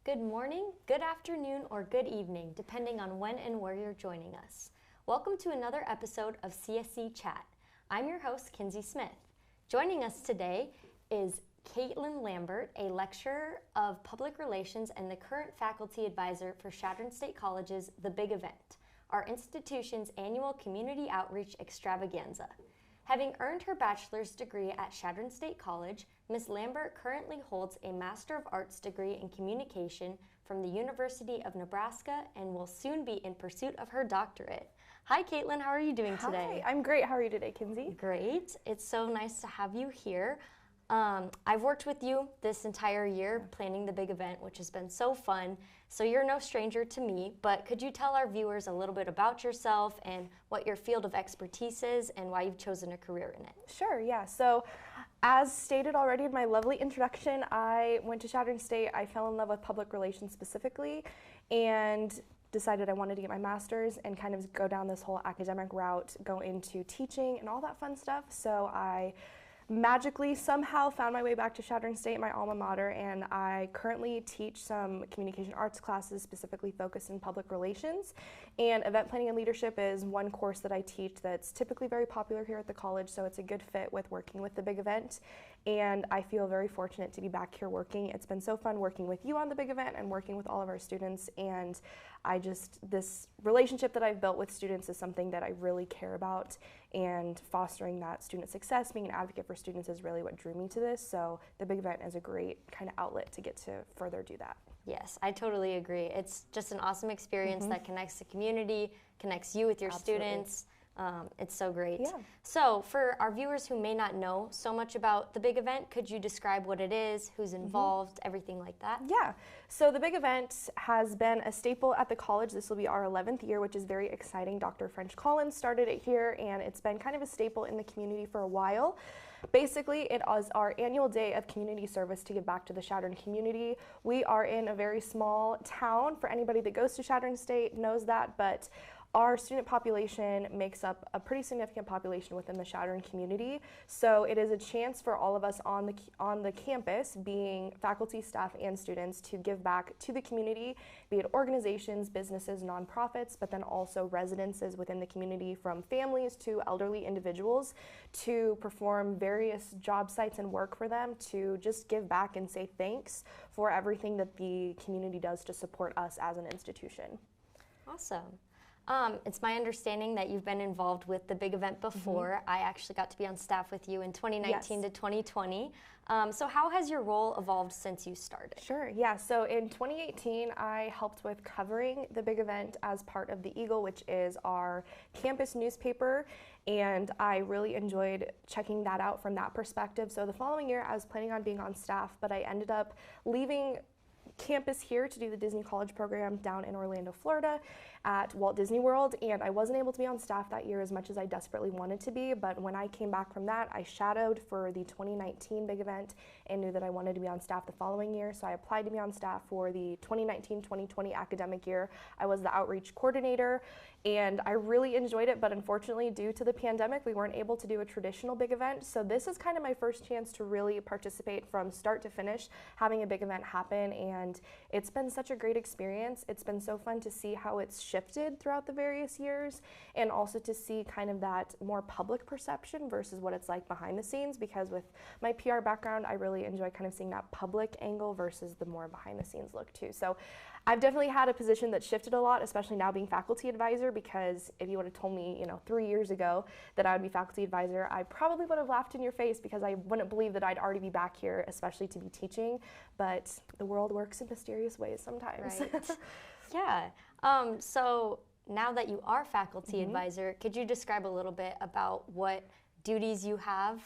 good morning, good afternoon, or good evening, depending on when and where you're joining us. Welcome to another episode of CSC Chat. I'm your host, Kinsey Smith. Joining us today is Katelyn Lambert, a lecturer of public relations and the current faculty advisor for Chadron State College's The Big Event, our institution's annual community outreach extravaganza. Having earned her bachelor's degree at Chadron State College, Ms. Lambert currently holds a Master of Arts degree in communication from the University of Nebraska and will soon be in pursuit of her doctorate. Hi, Katelyn. How are you doing today? Hi, I'm great. How are you today, Kinsey? Great. It's so nice to have you here. I've worked with you this entire year planning the big event, which has been so fun. So you're no stranger to me, but could you tell our viewers a little bit about yourself and what your field of expertise is and why you've chosen a career in it? Sure, yeah. So as stated already in my lovely introduction, I went to Chadron State. I fell in love with public relations specifically and decided I wanted to get my master's and kind of go down this whole academic route, go into teaching and all that fun stuff. So I magically somehow found my way back to Chadron State, my alma mater, and I currently teach some communication arts classes specifically focused in public relations. And event planning and leadership is one course that I teach that's typically very popular here at the college, so it's a good fit with working with the big event. And I feel very fortunate to be back here working. It's been so fun working with you on the big event and working with all of our students. And this relationship that I've built with students is something that I really care about, and fostering that student success, being an advocate for students is really what drew me to this. So the big event is a great kind of outlet to get to further do that. Yes, I totally agree. It's just an awesome experience that connects the community, connects you with your students. It's so great. Yeah. So for our viewers who may not know so much about the big event, could you describe what it is, who's involved, everything like that? Yeah, so the big event has been a staple at the college. This will be our 11th year, which is very exciting. Dr. French Collins started it here, and it's been kind of a staple in the community for a while. Basically, it is our annual day of community service to give back to the Chadron community. We are in a very small town. For anybody that goes to Chadron State knows that, but our student population makes up a pretty significant population within the Chadron community. So it is a chance for all of us on the campus, being faculty, staff, and students, to give back to the community, be it organizations, businesses, nonprofits, but then also residences within the community, from families to elderly individuals, to perform various job sites and work for them, to just give back and say thanks for everything that the community does to support us as an institution. Awesome. It's my understanding that you've been involved with the big event before. I actually got to be on staff with you in 2019 to 2020. So how has your role evolved since you started? Sure, yeah. So in 2018, I helped with covering the big event as part of the Eagle, which is our campus newspaper, and I really enjoyed checking that out from that perspective. So the following year, I was planning on being on staff, but I ended up leaving campus here to do the Disney College program down in Orlando, Florida at Walt Disney World, and I wasn't able to be on staff that year as much as I desperately wanted to be. But when I came back from that, I shadowed for the 2019 big event and knew that I wanted to be on staff the following year, so I applied to be on staff for the 2019-2020 academic year. I was the outreach coordinator, and I really enjoyed it, but unfortunately, due to the pandemic, we weren't able to do a traditional big event. So this is kind of my first chance to really participate from start to finish, having a big event happen, and it's been such a great experience. It's been so fun to see how it's shifted throughout the various years, and also to see kind of that more public perception versus what it's like behind the scenes, because with my PR background, I really enjoy kind of seeing that public angle versus the more behind the scenes look too. So I've definitely had a position that shifted a lot, especially now being faculty advisor, because if you would have told me, 3 years ago that I would be faculty advisor, I probably would have laughed in your face, because I wouldn't believe that I'd already be back here, especially to be teaching. But the world works in mysterious ways sometimes. Right. Yeah. So now that you are faculty advisor, could you describe a little bit about what duties you have?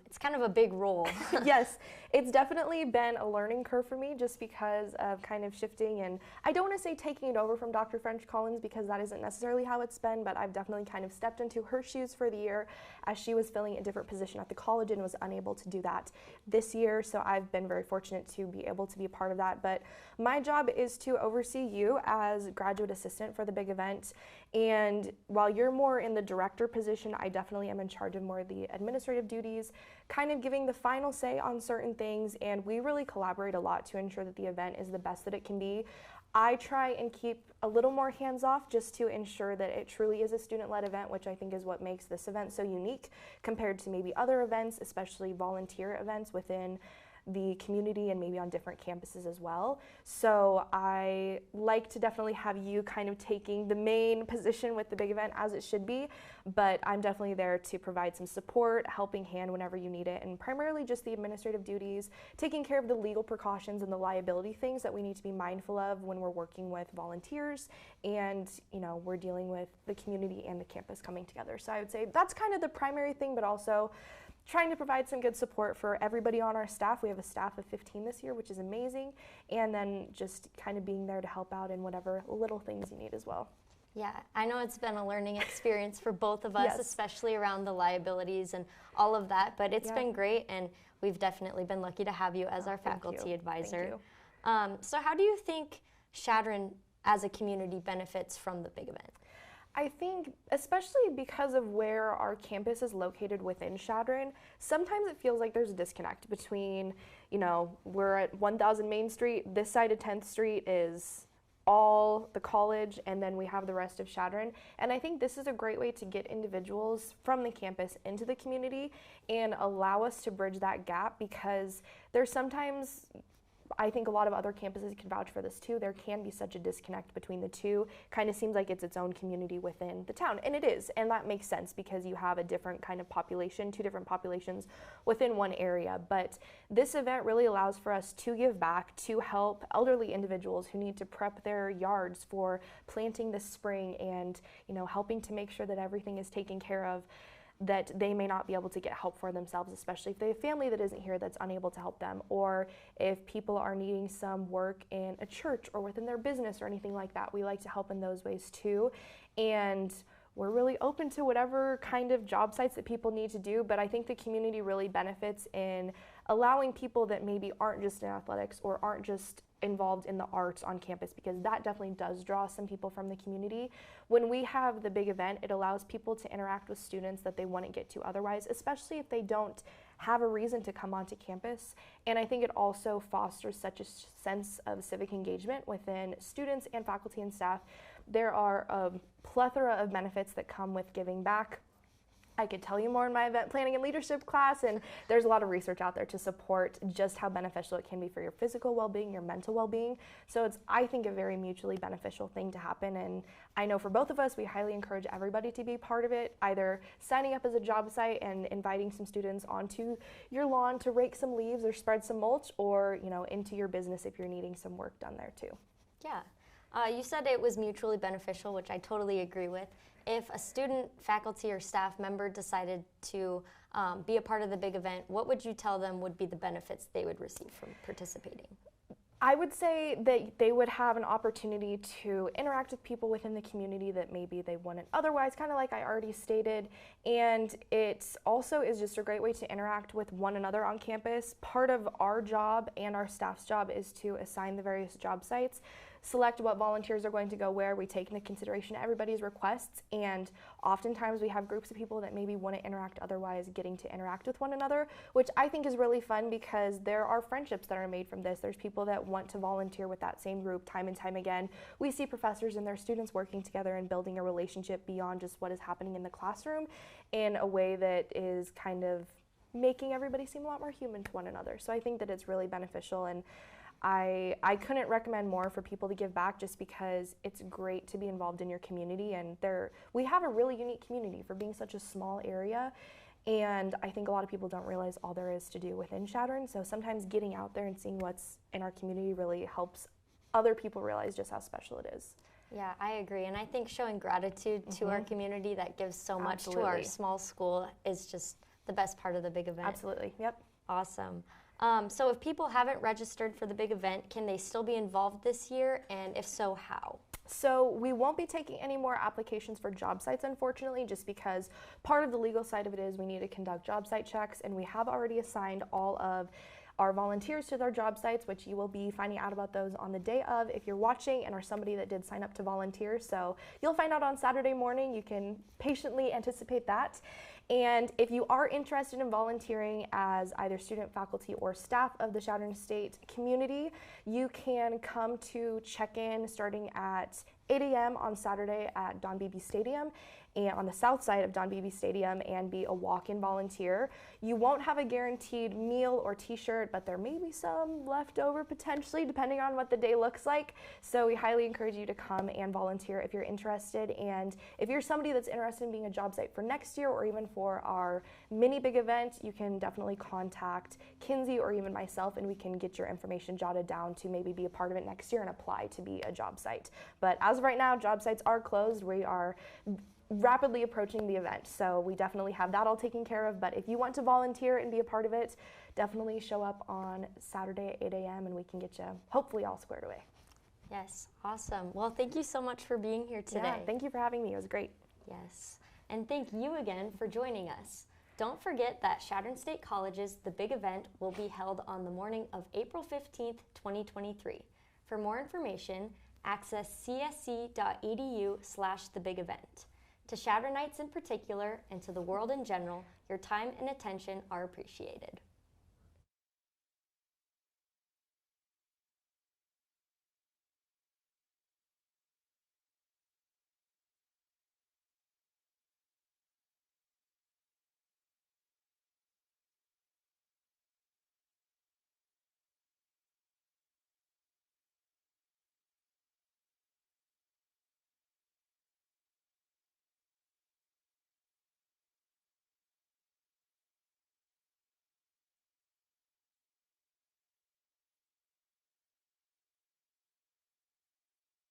It's kind of a big role. Yes, it's definitely been a learning curve for me, just because of kind of shifting, and I don't want to say taking it over from Dr. French Collins, because that isn't necessarily how it's been, but I've definitely kind of stepped into her shoes for the year as she was filling a different position at the college and was unable to do that this year. So I've been very fortunate to be able to be a part of that. But my job is to oversee you as graduate assistant for the big event, And while you're more in the director position, I definitely am in charge of more of the administrative duties, kind of giving the final say on certain things, and we really collaborate a lot to ensure that the event is the best that it can be. I try and keep a little more hands-off just to ensure that it truly is a student-led event, which I think is what makes this event so unique compared to maybe other events, especially volunteer events within the community and maybe on different campuses as well. So I like to definitely have you kind of taking the main position with the big event as it should be, but I'm definitely there to provide some support, helping hand whenever you need it, and primarily just the administrative duties, taking care of the legal precautions and the liability things that we need to be mindful of when we're working with volunteers and, you know, we're dealing with the community and the campus coming together. So I would say that's kind of the primary thing, but also trying to provide some good support for everybody on our staff. We have a staff of 15 this year, which is amazing, and then just kind of being there to help out in whatever little things you need as well. Yeah, I know it's been a learning experience for both of us, Yes. especially around the liabilities and all of that, but it's been great, and we've definitely been lucky to have you as our faculty advisor. Thank you. So how do you think Chadron as a community benefits from the big event? I think, especially because of where our campus is located within Chadron, sometimes it feels like there's a disconnect between, you know, we're at 1000 Main Street, this side of 10th Street is all the college, and then we have the rest of Chadron. And I think this is a great way to get individuals from the campus into the community and allow us to bridge that gap, because there's sometimes, I think a lot of other campuses can vouch for this too, there can be such a disconnect between the two. Kind of seems like it's its own community within the town, and it is, and that makes sense because you have a different kind of population, two different populations within one area. But this event really allows for us to give back, to help elderly individuals who need to prep their yards for planting this spring, and, you know, helping to make sure that everything is taken care of that they may not be able to get help for themselves, especially if they have family that isn't here that's unable to help them, or if people are needing some work in a church or within their business or anything like that. We like to help in those ways too, and we're really open to whatever kind of job sites that people need to do, but I think the community really benefits in allowing people that maybe aren't just in athletics or aren't just involved in the arts on campus, because that definitely does draw some people from the community. When we have the big event, it allows people to interact with students that they wouldn't get to otherwise, especially if they don't have a reason to come onto campus. And I think it also fosters such a sense of civic engagement within students and faculty and staff. There are a plethora of benefits that come with giving back. I could tell you more in my event planning and leadership class, and there's a lot of research out there to support just how beneficial it can be for your physical well-being, your mental well-being. So it's, I think, a very mutually beneficial thing to happen, and I know for both of us, we highly encourage everybody to be part of it, either signing up as a job site and inviting some students onto your lawn to rake some leaves or spread some mulch, or, you know, into your business if you're needing some work done there too. Yeah. You said it was mutually beneficial, which I totally agree with. If a student, faculty, or staff member decided to be a part of the big event, what would you tell them would be the benefits they would receive from participating? I would say that they would have an opportunity to interact with people within the community that maybe they wouldn't otherwise, kind of like I already stated. And it also is just a great way to interact with one another on campus. Part of our job and our staff's job is to assign the various job sites, select what volunteers are going to go where. We take into consideration everybody's requests, and oftentimes we have groups of people that maybe wouldn't interact otherwise getting to interact with one another, which I think is really fun because there are friendships that are made from this. There's people that want to volunteer with that same group time and time again. We see professors and their students working together and building a relationship beyond just what is happening in the classroom in a way that is kind of making everybody seem a lot more human to one another. So I think that it's really beneficial, and I couldn't recommend more for people to give back, just because it's great to be involved in your community, and we have a really unique community for being such a small area, and I think a lot of people don't realize all there is to do within Chadron. So sometimes getting out there and seeing what's in our community really helps other people realize just how special it is. Yeah, I agree, and I think showing gratitude to our community that gives so much to our small school is just the best part of the big event. Absolutely, yep. Awesome. So if people haven't registered for the big event, can they still be involved this year, and if so, how? So we won't be taking any more applications for job sites, unfortunately, just because part of the legal side of it is we need to conduct job site checks, and we have already assigned all of our volunteers to their job sites, which you will be finding out about those on the day of if you're watching and are somebody that did sign up to volunteer. So you'll find out on Saturday morning. You can patiently anticipate that. And if you are interested in volunteering as either student, faculty, or staff of the Chadron State community, you can come to check-in starting at 8 a.m. on Saturday at Don Beebe Stadium and on the south side of Don Beebe Stadium and be a walk-in volunteer. You won't have a guaranteed meal or t-shirt, but there may be some left over potentially depending on what the day looks like. So we highly encourage you to come and volunteer if you're interested. And if you're somebody that's interested in being a job site for next year or even for our mini big event, you can definitely contact Kinsey or even myself and we can get your information jotted down to maybe be a part of it next year and apply to be a job site. But as of right now, job sites are closed. We are rapidly approaching the event, so we definitely have that all taken care of. But if you want to volunteer and be a part of it, definitely show up on Saturday at 8 a.m. and we can get you hopefully all squared away. Yes, awesome. Well, thank you so much for being here today. Yeah, thank you for having me. It was great. Yes, and thank you again for joining us. Don't forget that Chadron State College's The Big Event will be held on the morning of April 15th, 2023. For more information, access csc.edu/thebigevent. To Chadronites in particular and to the world in general, your time and attention are appreciated.